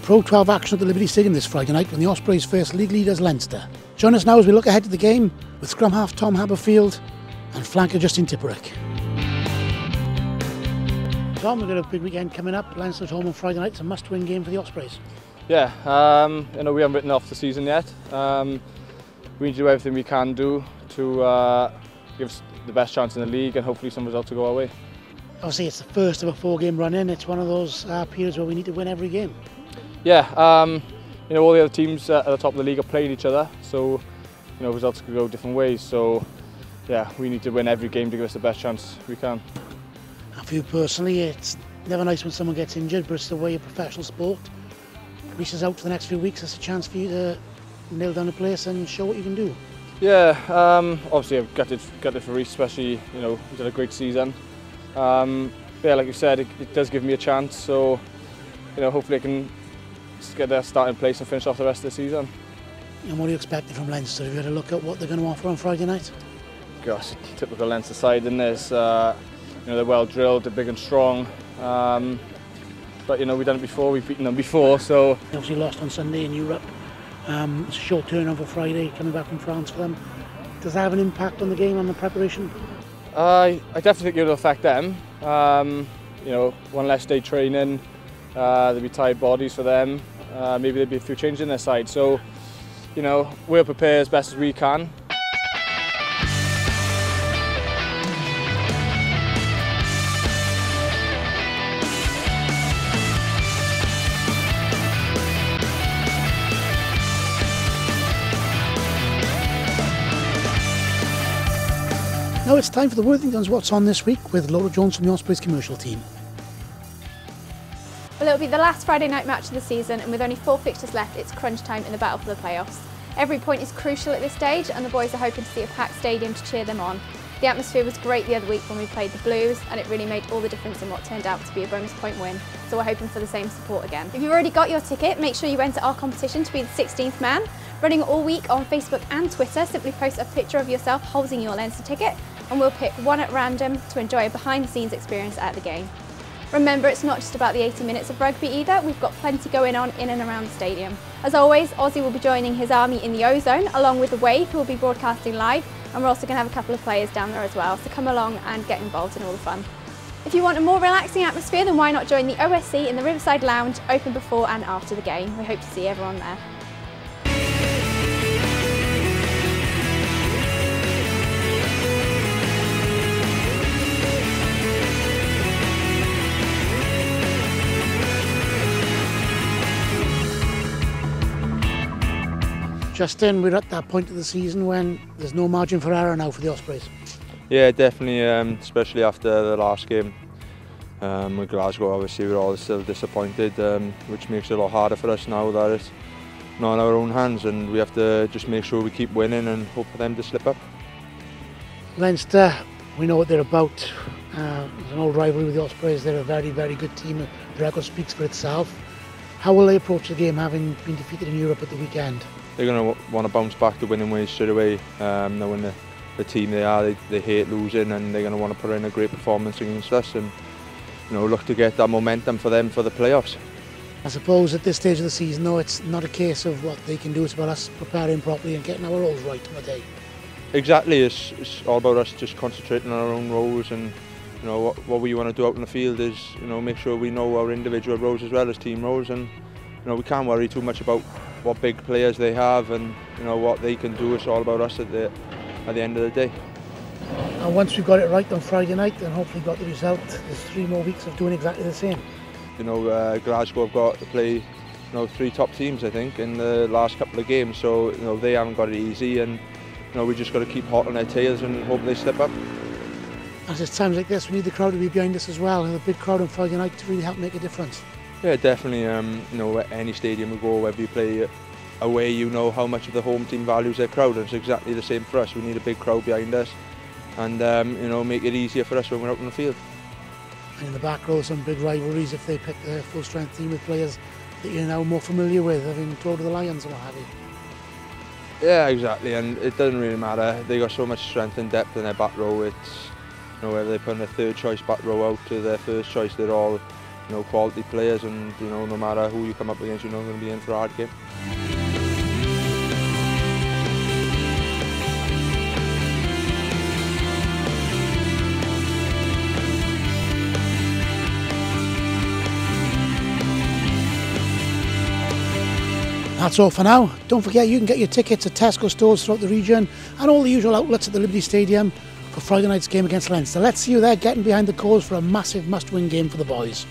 Pro 12 action at the Liberty Stadium this Friday night when the Ospreys face league leaders Leinster. Join us now as we look ahead to the game with scrum half Tom Habberfield and flanker Tipuric. Tom, we've got a big weekend coming up. Leinster at home on Friday night. It's a must-win game for the Ospreys. Yeah, we haven't written off the season yet. We need to do everything we can do to give us the best chance in the league, and hopefully some results will go our way. Obviously, it's the first of a 4-game run-in. It's one of those periods where we need to win every game. Yeah, all the other teams at the top of the league are playing each other, so results could go different ways. So, yeah, we need to win every game to give us the best chance we can. And for you personally, it's never nice when someone gets injured, but it's the way of professional sport. Reaches out for the next few weeks. It's a chance for you to nail down a place and show what you can do. Yeah, obviously I've gutted for Reece, especially he's had a great season. Yeah, like you said, it does give me a chance. So, hopefully I can get their starting place and finish off the rest of the season. And what are you expecting from Leinster? Have you had a look at what they're going to offer on Friday night? Gosh, typical Leinster side, isn't it? They're well drilled, they're big and strong. But we've done it before, we've beaten them before, so... They obviously lost on Sunday in Europe. It's a short turnover Friday, coming back from France for them. Does that have an impact on the game, on the preparation? I definitely think it'll affect them. One less day training, there'll be tired bodies for them. Maybe there'll be a few changes in their side. So, we'll prepare as best as we can. Now it's time for the Worthington's What's On this week with Laura Jones from the Ospreys commercial team. Well, it'll be the last Friday night match of the season, and with only 4 fixtures left, it's crunch time in the battle for the playoffs. Every point is crucial at this stage, and the boys are hoping to see a packed stadium to cheer them on. The atmosphere was great the other week when we played the Blues, and it really made all the difference in what turned out to be a bonus point win, so we're hoping for the same support again. If you've already got your ticket, make sure you enter our competition to be the 16th man. Running all week on Facebook and Twitter, simply post a picture of yourself holding your Leinster ticket, and we'll pick one at random to enjoy a behind-the-scenes experience at the game. Remember, it's not just about the 80 minutes of rugby either, we've got plenty going on in and around the stadium. As always, Aussie will be joining his army in the Ozone, along with the Wave, who will be broadcasting live, and we're also going to have a couple of players down there as well, so come along and get involved in all the fun. If you want a more relaxing atmosphere, then why not join the OSC in the Riverside Lounge, open before and after the game. We hope to see everyone there. Justin, we're at that point of the season when there's no margin for error now for the Ospreys. Yeah, definitely, especially after the last game with Glasgow. Obviously we're all still disappointed, which makes it a lot harder for us now that it's not in our own hands, and we have to just make sure we keep winning and hope for them to slip up. Leinster, we know what they're about. There's an old rivalry with the Ospreys. They're a very, very good team. The record speaks for itself. How will they approach the game, having been defeated in Europe at the weekend? They're going to want to bounce back to winning ways straight away, knowing the team they are. They hate losing, and they're going to want to put in a great performance against us and look to get that momentum for them for the playoffs. I suppose at this stage of the season, though, it's not a case of what they can do, it's about us preparing properly and getting our roles right on the day. Exactly, it's all about us just concentrating on our own roles, and what we want to do out in the field is make sure we know our individual roles as well as team roles, and we can't worry too much about what big players they have and what they can do. It's all about us at the end of the day. And once we've got it right on Friday night and hopefully got the result, there's 3 more weeks of doing exactly the same. Glasgow have got to play 3 top teams, I think, in the last couple of games, so they haven't got it easy, and we just got to keep hot on their tails and hope they slip up. As it's times like this, we need the crowd to be behind us as well, and a big crowd on Friday night to really help make a difference. Yeah, definitely. Any stadium we go, whether you play away, how much of the home team values their crowd, and it's exactly the same for us. We need a big crowd behind us, and make it easier for us when we're out in the field. And in the back row, some big rivalries if they pick the full strength team with players that you're now more familiar with, having toured with the Lions and what have you. Yeah, exactly, and it doesn't really matter. They got so much strength and depth in their back row. It's whether they put in a 3rd choice back row out to their 1st choice, they're all you know, quality players, and you know, no matter who you come up against, you know, going to be in for a hard game. That's all for now. Don't forget you can get your tickets at Tesco stores throughout the region and all the usual outlets at the Liberty Stadium for Friday night's game against Leinster. Let's see you there getting behind the cause for a massive must-win game for the boys.